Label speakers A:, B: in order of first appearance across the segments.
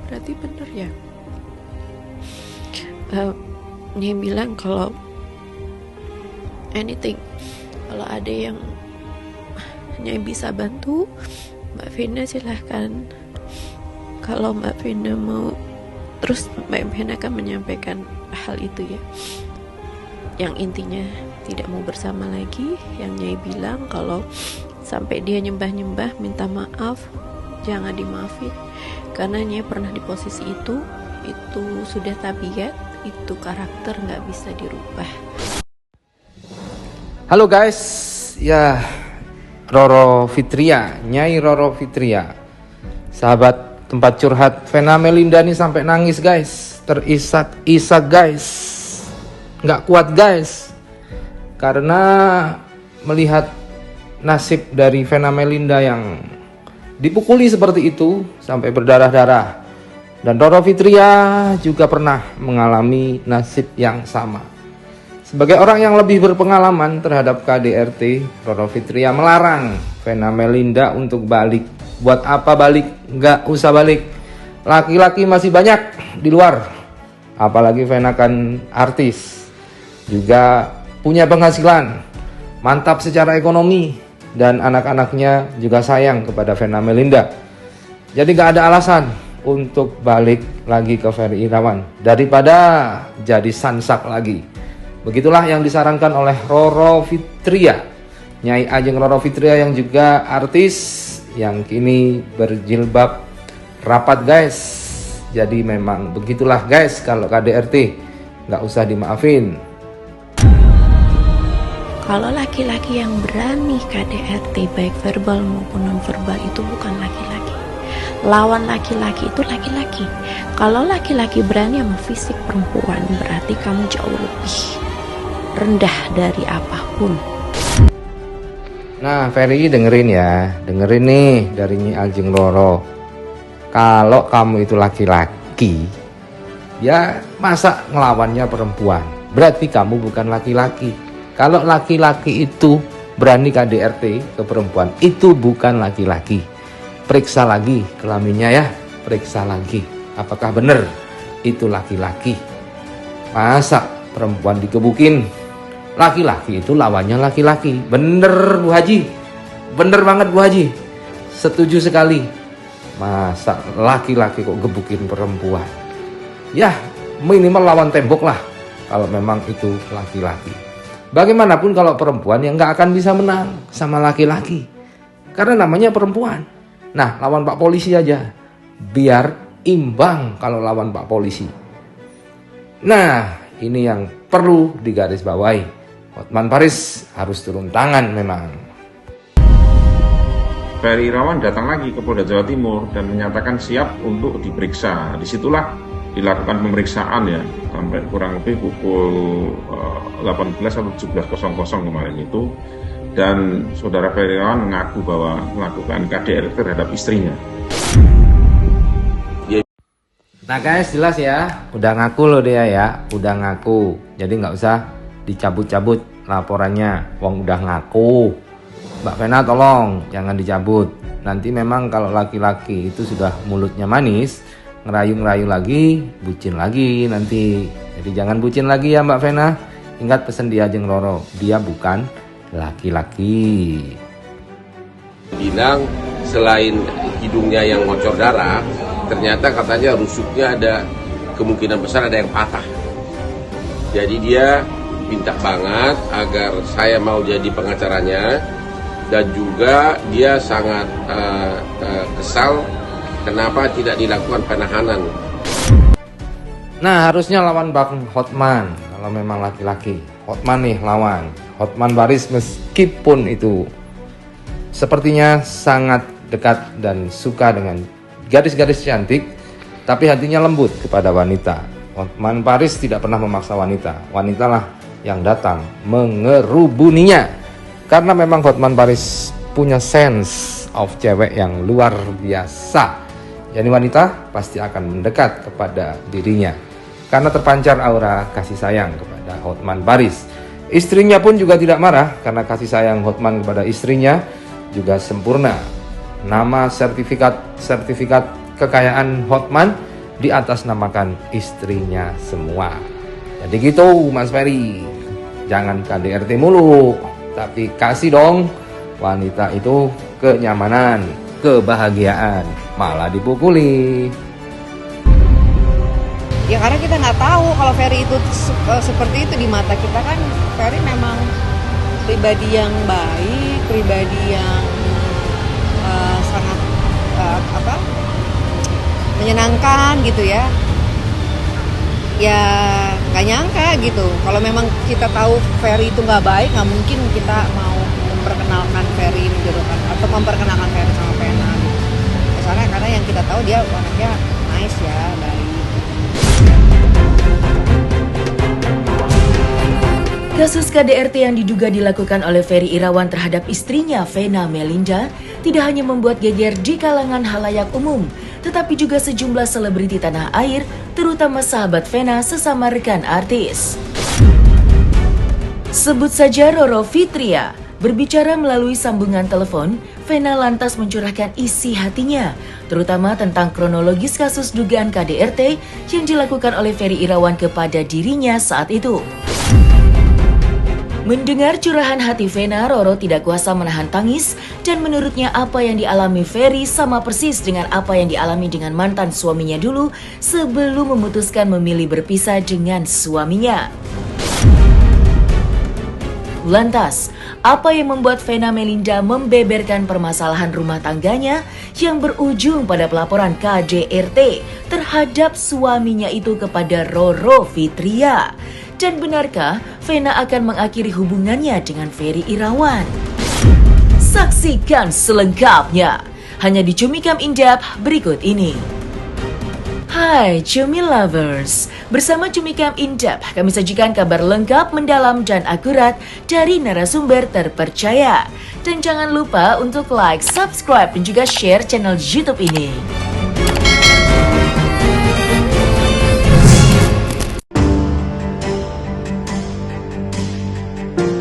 A: berarti bener ya. Dia bilang kalau anything, kalau ada yang Nyai bisa bantu Mbak Vina silahkan. Kalau Mbak Vina mau, terus Mbak Vina akan menyampaikan hal itu ya, yang intinya tidak mau bersama lagi. Yang Nyai bilang kalau sampai dia nyembah-nyembah minta maaf, jangan dimaafin, karena Nyai pernah di posisi itu sudah tabiat, itu karakter nggak bisa dirubah.
B: Halo guys, ya Roro Fitria, Nyai Roro Fitria, sahabat tempat curhat Vena Melinda nih sampai nangis guys, terisak-isak guys, nggak kuat guys, karena melihat nasib dari Vena Melinda yang dipukuli seperti itu sampai berdarah-darah. Dan Roro Fitria juga pernah mengalami nasib yang sama. Sebagai orang yang lebih berpengalaman terhadap KDRT, Roro Fitria melarang Vena Melinda untuk balik. Buat apa balik? Nggak usah balik. Laki-laki masih banyak di luar. Apalagi Vena kan artis, juga punya penghasilan, mantap secara ekonomi, dan anak-anaknya juga sayang kepada Vena Melinda. Jadi gak ada alasan untuk balik lagi ke Ferry Irawan daripada jadi sansak lagi. Begitulah yang disarankan oleh Roro Fitria, Nyai Ajeng Roro Fitria, yang juga artis yang kini berjilbab rapat guys. Jadi memang begitulah guys, kalau KDRT gak usah dimaafin.
A: Kalau laki-laki yang berani KDRT baik verbal maupun non-verbal itu bukan laki-laki. Lawan laki-laki itu laki-laki. Kalau laki-laki berani sama fisik perempuan, berarti kamu jauh lebih rendah dari apapun.
B: Nah Ferry dengerin ya, dengerin nih dari Nyi Ajeng Roro. Kalau kamu itu laki-laki, ya masa ngelawannya perempuan? Berarti kamu bukan laki-laki. Kalau laki-laki itu berani KDRT ke perempuan, itu bukan laki-laki. Periksa lagi kelaminnya ya, periksa lagi apakah benar itu laki-laki. Masa perempuan dikebukin? Laki-laki itu lawannya laki-laki. Bener Bu Haji, bener banget Bu Haji, setuju sekali. Masa laki-laki kok gebukin perempuan? Ya minimal lawan tembok lah kalau memang itu laki-laki. Bagaimanapun kalau perempuan yang nggak akan bisa menang sama laki-laki, karena namanya perempuan. Nah lawan Pak Polisi aja biar imbang kalau lawan Pak Polisi. Nah ini yang perlu digarisbawahi. Hotman Paris harus turun tangan memang.
C: Ferry Irawan datang lagi ke Polda Jawa Timur dan menyatakan siap untuk diperiksa. Disitulah dilakukan pemeriksaan ya, sampai kurang lebih pukul 18 atau 17.00 kemarin itu. Dan saudara Ferry Irawan mengaku bahwa melakukan KDRT terhadap istrinya.
B: Nah guys, jelas ya, udah ngaku loh dia ya, udah ngaku. Jadi nggak usah dicabut-cabut laporannya, wong udah ngaku. Mbak Vena tolong jangan dicabut. Nanti memang kalau laki-laki itu sudah mulutnya manis, ngerayu-ngerayu lagi, bucin lagi nanti. Jadi jangan bucin lagi ya Mbak Vena. Ingat pesan dia Ajeng Roro, dia bukan laki-laki.
D: Bilang selain hidungnya yang ngocor darah, ternyata katanya rusuknya ada kemungkinan besar ada yang patah. Jadi dia minta banget agar saya mau jadi pengacaranya, dan juga dia sangat kesal kenapa tidak dilakukan penahanan.
B: Nah harusnya lawan Bang Hotman kalau memang laki-laki. Hotman nih lawan Hotman Paris, meskipun itu sepertinya sangat dekat dan suka dengan gadis-gadis cantik, tapi hatinya lembut kepada wanita. Hotman Paris tidak pernah memaksa wanita. Wanitalah yang datang mengerubuninya. Karena memang Hotman Paris punya sense of cewek yang luar biasa. Jadi wanita pasti akan mendekat kepada dirinya karena terpancar aura kasih sayang kepada Hotman Paris. Istrinya pun juga tidak marah karena kasih sayang Hotman kepada istrinya juga sempurna. Nama sertifikat kekayaan Hotman diatasnamakan istrinya semua. Jadi gitu Mas Ferry, jangan KDRT mulu, tapi kasih dong wanita itu kenyamanan, kebahagiaan, malah dipukuli.
E: Ya karena kita nggak tahu kalau Ferry itu seperti itu di mata kita kan. Ferry memang pribadi yang baik, pribadi yang sangat menyenangkan gitu ya. Ya nggak nyangka gitu. Kalau memang kita tahu Ferry itu nggak baik, nggak mungkin kita mau memperkenalkan Ferry menjodohkan atau memperkenalkan Ferry sama Vena. Misalnya karena yang kita tahu dia anaknya nice ya, baik.
F: Kasus KDRT yang diduga dilakukan oleh Ferry Irawan terhadap istrinya Vena Melinda tidak hanya membuat geger di kalangan halayak umum, tetapi juga sejumlah selebriti tanah air, terutama sahabat Vena sesama rekan artis. Sebut saja Roro Fitria. Berbicara melalui sambungan telepon, Vena lantas mencurahkan isi hatinya, terutama tentang kronologis kasus dugaan KDRT yang dilakukan oleh Ferry Irawan kepada dirinya saat itu. Mendengar curahan hati Vena, Roro tidak kuasa menahan tangis dan menurutnya apa yang dialami Ferry sama persis dengan apa yang dialami dengan mantan suaminya dulu sebelum memutuskan memilih berpisah dengan suaminya. Lantas, apa yang membuat Vena Melinda membeberkan permasalahan rumah tangganya yang berujung pada pelaporan KDRT terhadap suaminya itu kepada Roro Fitria? Dan benarkah Vena akan mengakhiri hubungannya dengan Ferry Irawan? Saksikan selengkapnya hanya di Cumi Come In Depth berikut ini. Hai Cumi Lovers, bersama Cumi Come In Depth kami sajikan kabar lengkap, mendalam, dan akurat dari narasumber terpercaya. Dan jangan lupa untuk like, subscribe, dan juga share channel YouTube ini.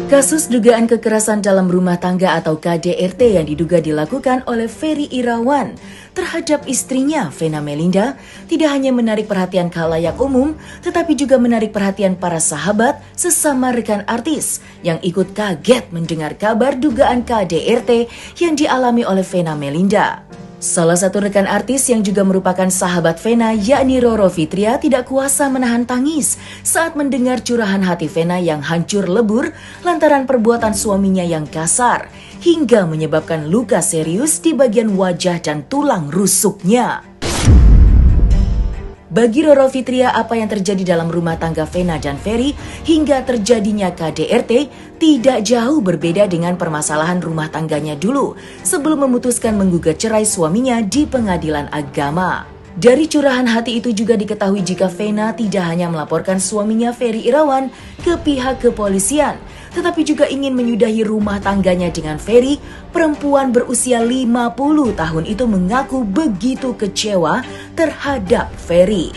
F: Kasus dugaan kekerasan dalam rumah tangga atau KDRT yang diduga dilakukan oleh Ferry Irawan terhadap istrinya Vena Melinda tidak hanya menarik perhatian khalayak umum, tetapi juga menarik perhatian para sahabat sesama rekan artis yang ikut kaget mendengar kabar dugaan KDRT yang dialami oleh Vena Melinda. Salah satu rekan artis yang juga merupakan sahabat Vena, yakni Roro Fitria, tidak kuasa menahan tangis saat mendengar curahan hati Vena yang hancur lebur lantaran perbuatan suaminya yang kasar, hingga menyebabkan luka serius di bagian wajah dan tulang rusuknya. Bagi Roro Fitria, apa yang terjadi dalam rumah tangga Vena dan Ferry hingga terjadinya KDRT tidak jauh berbeda dengan permasalahan rumah tangganya dulu sebelum memutuskan menggugat cerai suaminya di pengadilan agama. Dari curahan hati itu juga diketahui jika Vena tidak hanya melaporkan suaminya Ferry Irawan ke pihak kepolisian, tetapi juga ingin menyudahi rumah tangganya dengan Ferry. Perempuan berusia 50 tahun itu mengaku begitu kecewa terhadap Ferry.